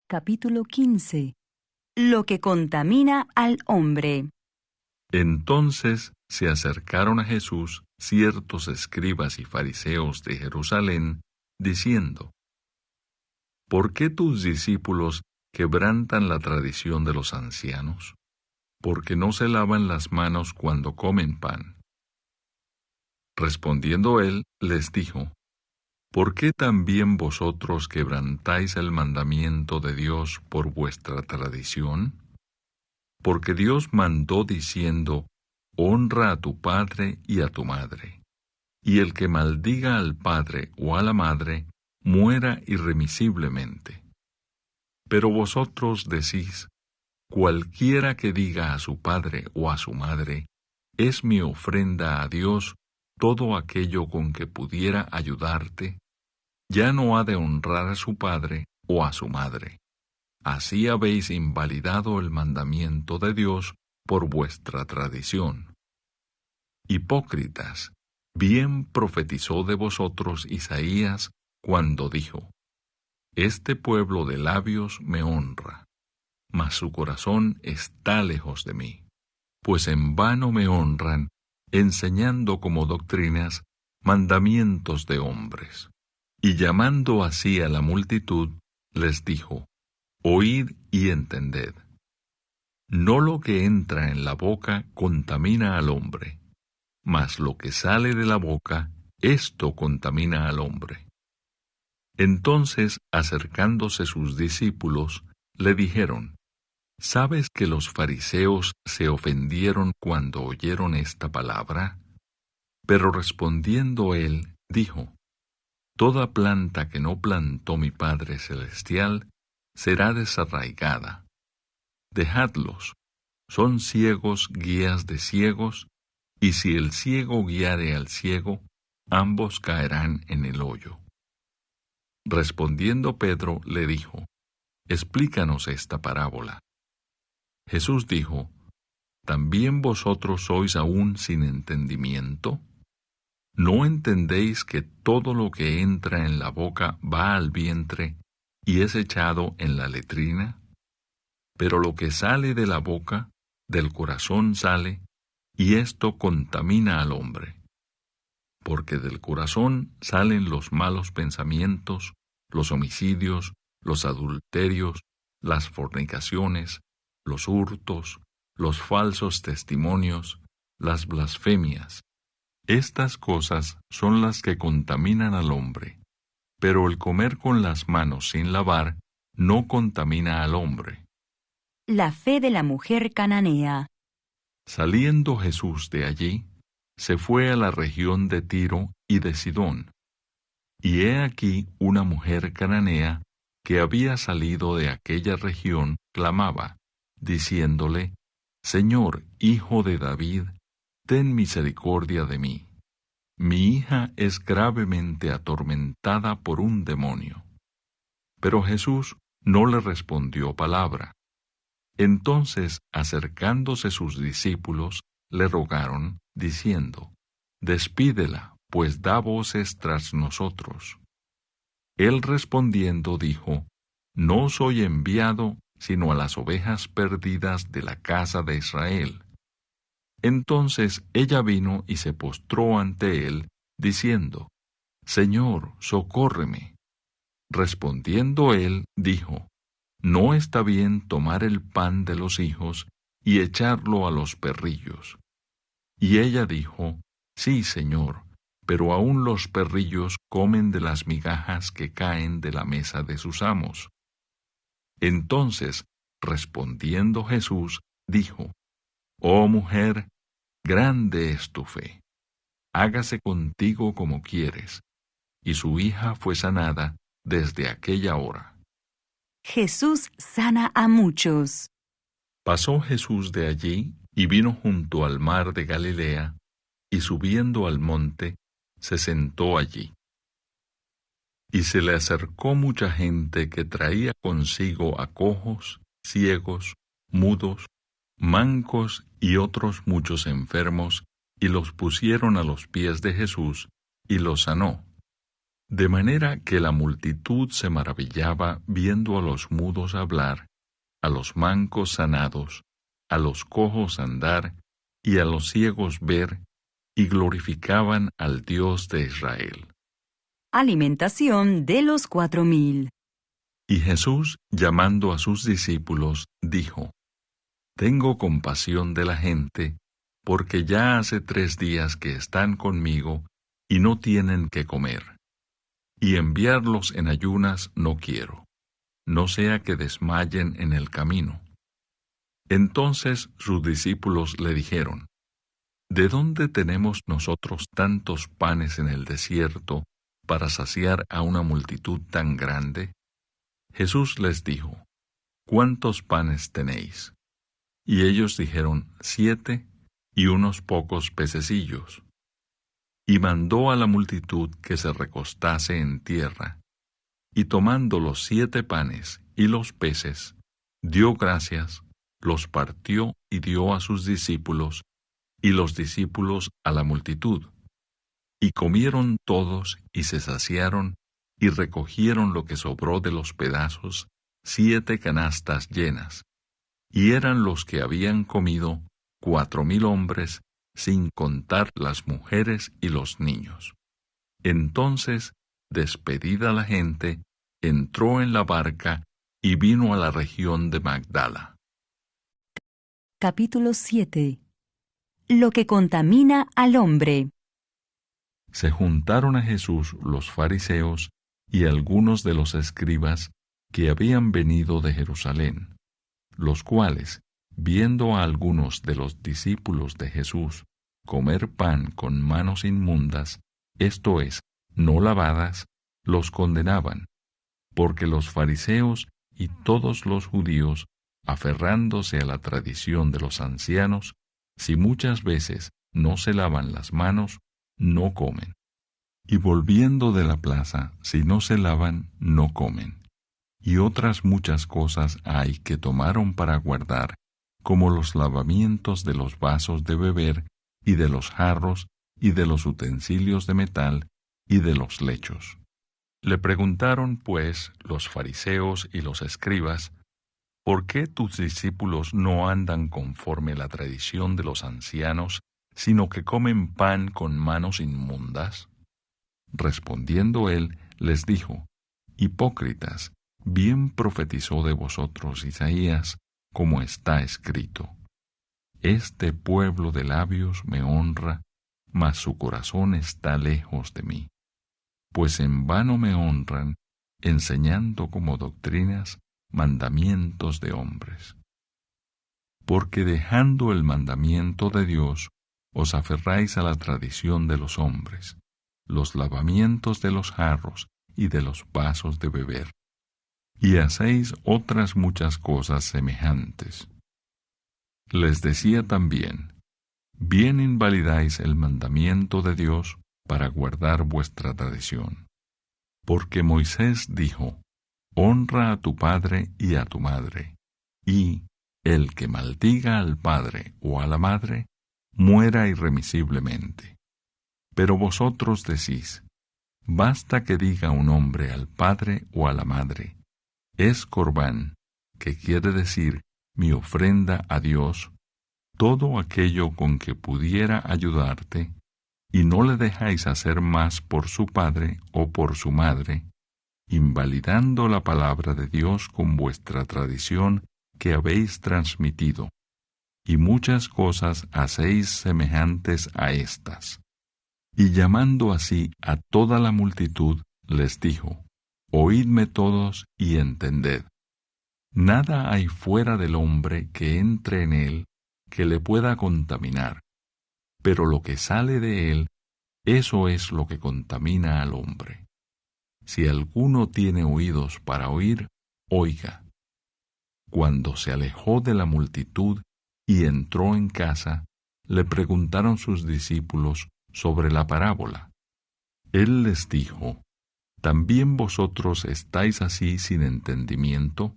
Capítulo 15. Lo que contamina al hombre. Entonces se acercaron a Jesús ciertos escribas y fariseos de Jerusalén, diciendo: ¿Por qué tus discípulos quebrantan la tradición de los ancianos? Porque no se lavan las manos cuando comen pan. Respondiendo él, les dijo: ¿Por qué también vosotros quebrantáis el mandamiento de Dios por vuestra tradición? Porque Dios mandó diciendo: Honra a tu padre y a tu madre, y el que maldiga al padre o a la madre, muera irremisiblemente. Pero vosotros decís: cualquiera que diga a su padre o a su madre, es mi ofrenda a Dios todo aquello con que pudiera ayudarte, ya no ha de honrar a su padre o a su madre. Así habéis invalidado el mandamiento de Dios por vuestra tradición. Hipócritas, bien profetizó de vosotros Isaías cuando dijo: Este pueblo de labios me honra, mas su corazón está lejos de mí, pues en vano me honran, enseñando como doctrinas mandamientos de hombres. Y llamando así a la multitud, les dijo: Oíd y entended. No lo que entra en la boca contamina al hombre, mas lo que sale de la boca, esto contamina al hombre. Entonces, acercándose sus discípulos, le dijeron: ¿Sabes que los fariseos se ofendieron cuando oyeron esta palabra? Pero respondiendo él, dijo: Toda planta que no plantó mi Padre Celestial será desarraigada. Dejadlos, son ciegos guías de ciegos, y si el ciego guiare al ciego, ambos caerán en el hoyo. Respondiendo Pedro le dijo: Explícanos esta parábola. Jesús dijo: ¿También vosotros sois aún sin entendimiento? ¿No entendéis que todo lo que entra en la boca va al vientre y es echado en la letrina? Pero lo que sale de la boca, del corazón sale, y esto contamina al hombre. Porque del corazón salen los malos pensamientos, los homicidios, los adulterios, las fornicaciones, los hurtos, los falsos testimonios, las blasfemias. Estas cosas son las que contaminan al hombre, pero el comer con las manos sin lavar no contamina al hombre. La fe de la mujer cananea. Saliendo Jesús de allí, se fue a la región de Tiro y de Sidón. Y he aquí una mujer cananea que había salido de aquella región clamaba, diciéndole: Señor, Hijo de David, ten misericordia de mí. Mi hija es gravemente atormentada por un demonio. Pero Jesús no le respondió palabra. Entonces, acercándose sus discípulos, le rogaron, diciendo: Despídela, pues da voces tras nosotros. Él respondiendo dijo: No soy enviado sino a las ovejas perdidas de la casa de Israel. Entonces ella vino y se postró ante él, diciendo: Señor, socórreme. Respondiendo él, dijo: No está bien tomar el pan de los hijos y echarlo a los perrillos. Y ella dijo: Sí, Señor, pero aún los perrillos comen de las migajas que caen de la mesa de sus amos. Entonces, respondiendo Jesús, dijo: Oh mujer, grande es tu fe. Hágase contigo como quieres. Y su hija fue sanada desde aquella hora. Jesús sana a muchos. Pasó Jesús de allí y vino junto al mar de Galilea, y subiendo al monte, se sentó allí. Y se le acercó mucha gente que traía consigo a cojos, ciegos, mudos, mancos y otros muchos enfermos, y los pusieron a los pies de Jesús, y los sanó. De manera que la multitud se maravillaba viendo a los mudos hablar, a los mancos sanados, a los cojos andar, y a los ciegos ver, y glorificaban al Dios de Israel. Alimentación de los 4,000. Y Jesús, llamando a sus discípulos, dijo: Tengo compasión de la gente, porque ya hace 3 días que están conmigo y no tienen que comer. Y enviarlos en ayunas no quiero, no sea que desmayen en el camino. Entonces sus discípulos le dijeron: ¿De dónde tenemos nosotros tantos panes en el desierto para saciar a una multitud tan grande? Jesús les dijo: ¿Cuántos panes tenéis? Y ellos dijeron: 7, y unos pocos pececillos. Y mandó a la multitud que se recostase en tierra, y tomando los 7 panes y los peces, dio gracias, los partió y dio a sus discípulos, y los discípulos a la multitud. Y comieron todos y se saciaron, y recogieron lo que sobró de los pedazos, 7 canastas llenas. Y eran los que habían comido 4,000 hombres, sin contar las mujeres y los niños. Entonces, despedida la gente, entró en la barca y vino a la región de Magdala. Capítulo 7. Lo que contamina al hombre. Se juntaron a Jesús los fariseos y algunos de los escribas que habían venido de Jerusalén, los cuales, viendo a algunos de los discípulos de Jesús comer pan con manos inmundas, esto es, no lavadas, los condenaban, porque los fariseos y todos los judíos, aferrándose a la tradición de los ancianos, si muchas veces no se lavan las manos, no comen. Y volviendo de la plaza, si no se lavan, no comen. Y otras muchas cosas hay que tomaron para guardar, como los lavamientos de los vasos de beber, y de los jarros, y de los utensilios de metal, y de los lechos. Le preguntaron, pues, los fariseos y los escribas: ¿Por qué tus discípulos no andan conforme la tradición de los ancianos, sino que comen pan con manos inmundas? Respondiendo él, les dijo: Hipócritas, bien profetizó de vosotros Isaías, como está escrito: Este pueblo de labios me honra, mas su corazón está lejos de mí. Pues en vano me honran, enseñando como doctrinas mandamientos de hombres. Porque dejando el mandamiento de Dios, os aferráis a la tradición de los hombres, los lavamientos de los jarros y de los vasos de beber, y hacéis otras muchas cosas semejantes. Les decía también: bien invalidáis el mandamiento de Dios para guardar vuestra tradición. Porque Moisés dijo: honra a tu padre y a tu madre, y el que maldiga al padre o a la madre, muera irremisiblemente. Pero vosotros decís: basta que diga un hombre al padre o a la madre: es corbán, que quiere decir mi ofrenda a Dios, todo aquello con que pudiera ayudarte, y no le dejáis hacer más por su padre o por su madre, invalidando la palabra de Dios con vuestra tradición que habéis transmitido, y muchas cosas hacéis semejantes a estas. Y llamando así a toda la multitud, les dijo: oídme todos y entended. Nada hay fuera del hombre que entre en él que le pueda contaminar, pero lo que sale de él, eso es lo que contamina al hombre. Si alguno tiene oídos para oír, oiga. Cuando se alejó de la multitud y entró en casa, le preguntaron sus discípulos sobre la parábola. Él les dijo: ¿también vosotros estáis así sin entendimiento?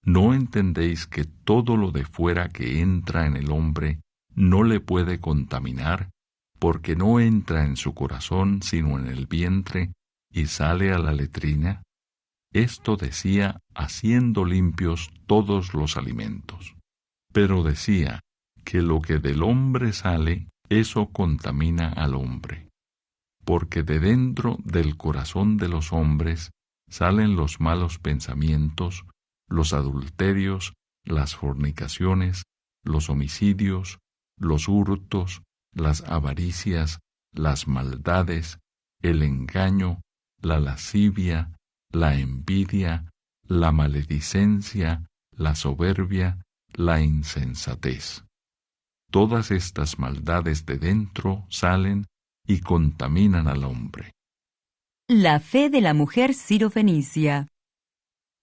¿No entendéis que todo lo de fuera que entra en el hombre no le puede contaminar, porque no entra en su corazón sino en el vientre, y sale a la letrina, esto decía haciendo limpios todos los alimentos. Pero decía que lo que del hombre sale, eso contamina al hombre. Porque de dentro del corazón de los hombres salen los malos pensamientos, los adulterios, las fornicaciones, los homicidios, los hurtos, las avaricias, las maldades, el engaño, la lascivia, la envidia, la maledicencia, la soberbia, la insensatez. Todas estas maldades de dentro salen y contaminan al hombre. La fe de la mujer sirofenicia.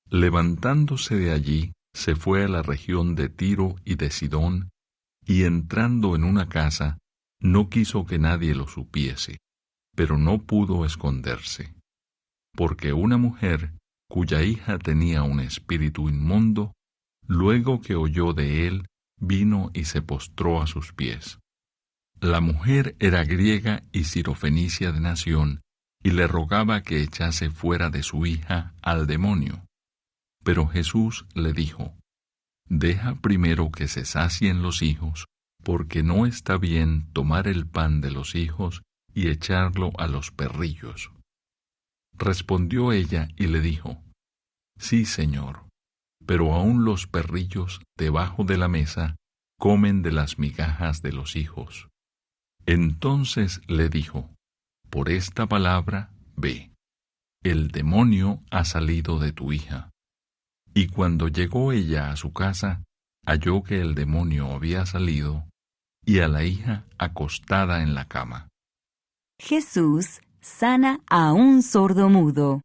Levantándose de allí, se fue a la región de Tiro y de Sidón, y entrando en una casa, no quiso que nadie lo supiese, pero no pudo esconderse, porque una mujer, cuya hija tenía un espíritu inmundo, luego que oyó de él, vino y se postró a sus pies. La mujer era griega y sirofenicia de nación, y le rogaba que echase fuera de su hija al demonio. Pero Jesús le dijo: Deja primero que se sacien los hijos, porque no está bien tomar el pan de los hijos y echarlo a los perrillos. Respondió ella y le dijo: Sí, Señor, pero aun los perrillos debajo de la mesa comen de las migajas de los hijos. Entonces le dijo: Por esta palabra, ve, el demonio ha salido de tu hija. Y cuando llegó ella a su casa, halló que el demonio había salido, y a la hija acostada en la cama. Jesús sana a un sordomudo.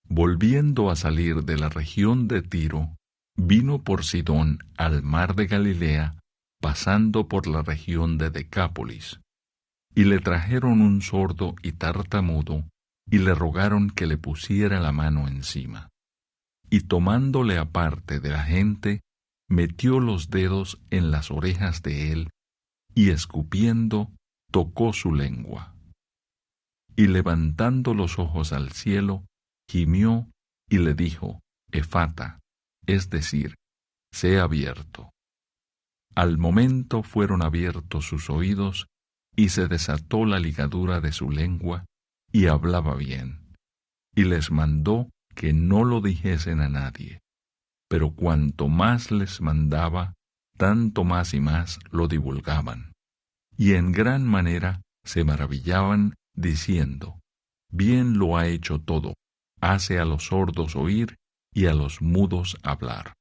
Volviendo a salir de la región de Tiro, vino por Sidón al mar de Galilea, pasando por la región de Decápolis. Y le trajeron un sordo y tartamudo, y le rogaron que le pusiera la mano encima. Y tomándole aparte de la gente, metió los dedos en las orejas de él, y escupiendo, tocó su lengua. Y levantando los ojos al cielo, gimió y le dijo: Efata, es decir, sé abierto. Al momento fueron abiertos sus oídos, y se desató la ligadura de su lengua, y hablaba bien. Y les mandó que no lo dijesen a nadie. Pero cuanto más les mandaba, tanto más y más lo divulgaban. Y en gran manera se maravillaban, diciendo: Bien lo ha hecho todo, hace a los sordos oír y a los mudos hablar.